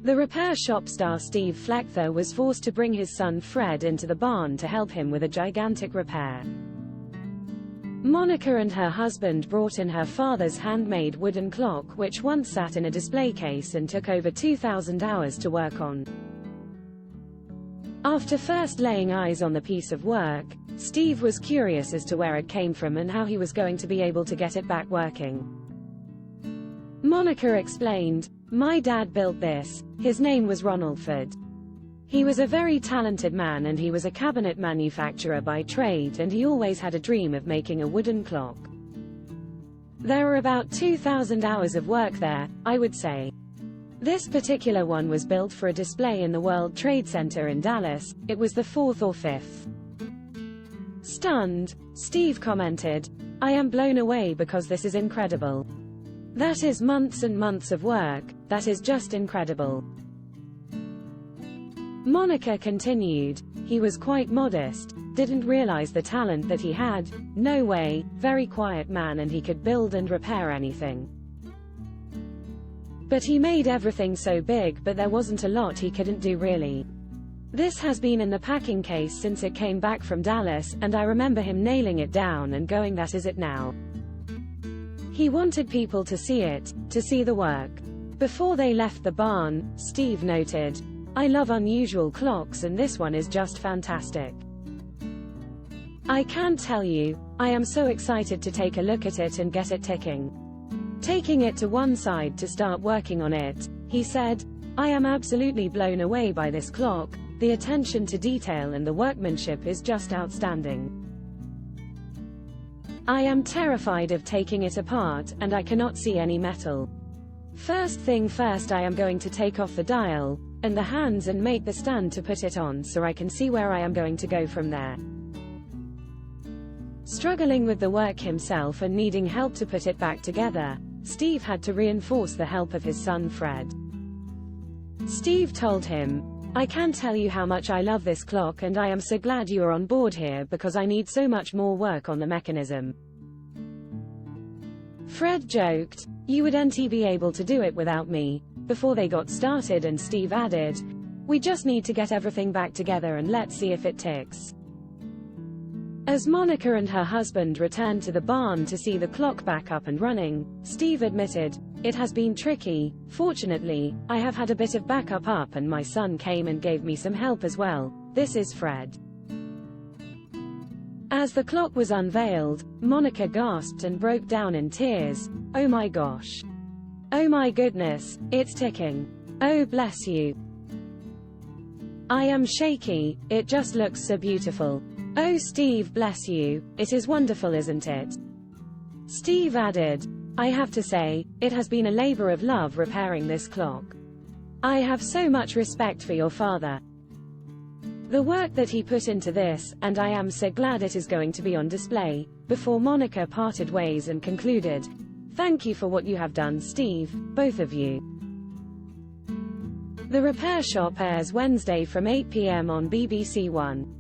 The repair shop star Steve Flecther was forced to bring his son Fred into the barn to help him with a gigantic repair. Monica and her husband brought in her father's handmade wooden clock, which once sat in a display case and took over 2,000 hours to work on. After first laying eyes on the piece of work, Steve was curious as to where it came from and how he was going to be able to get it back working. Monica explained, "My dad built this. His name was Ronaldford. He was a very talented man and he was a cabinet manufacturer by trade, and he always had a dream of making a wooden clock. There were about 2,000 hours of work there, I would say. This particular one was built for a display in the World Trade Center in Dallas. It was the 4th or 5th. Stunned, Steve commented, "I am blown away because this is incredible. That is months and months of work. That is just incredible." Monica continued, "He was quite modest, didn't realize the talent that he had, no way, very quiet man, and he could build and repair anything. But he made everything so big, but there wasn't a lot he couldn't do really. This has been in the packing case since it came back from Dallas, and I remember him nailing it down and going, that is it now. He wanted people to see it, to see the work." Before they left the barn, Steve noted, "I love unusual clocks and this one is just fantastic. I can't tell you, I am so excited to take a look at it and get it ticking." Taking it to one side to start working on it, he said, "I am absolutely blown away by this clock. The attention to detail and the workmanship is just outstanding. I am terrified of taking it apart, and I cannot see any metal. First thing first, I am going to take off the dial and the hands and make the stand to put it on so I can see where I am going to go from there." Struggling with the work himself and needing help to put it back together, Steve had to reinforce the help of his son Fred. Steve told him, "I can't tell you how much I love this clock, and I am so glad you are on board here because I need so much more work on the mechanism." Fred joked, "You wouldn't be able to do it without me," before they got started, and Steve added, "We just need to get everything back together and let's see if it ticks." As Monica and her husband returned to the barn to see the clock back up and running, Steve admitted, "It has been tricky. Fortunately, I have had a bit of backup up and my son came and gave me some help as well. This is Fred." As the clock was unveiled, Monica gasped and broke down in tears. "Oh my gosh. Oh my goodness, it's ticking. Oh bless you. I am shaky, it just looks so beautiful. Oh Steve, bless you, it is wonderful, isn't it?" Steve added, "I have to say, it has been a labor of love repairing this clock. I have so much respect for your father. The work that he put into this, and I am so glad it is going to be on display." Before Monica parted ways and concluded, "Thank you for what you have done, Steve, both of you." The Repair Shop airs Wednesday from 8 p.m. on BBC One.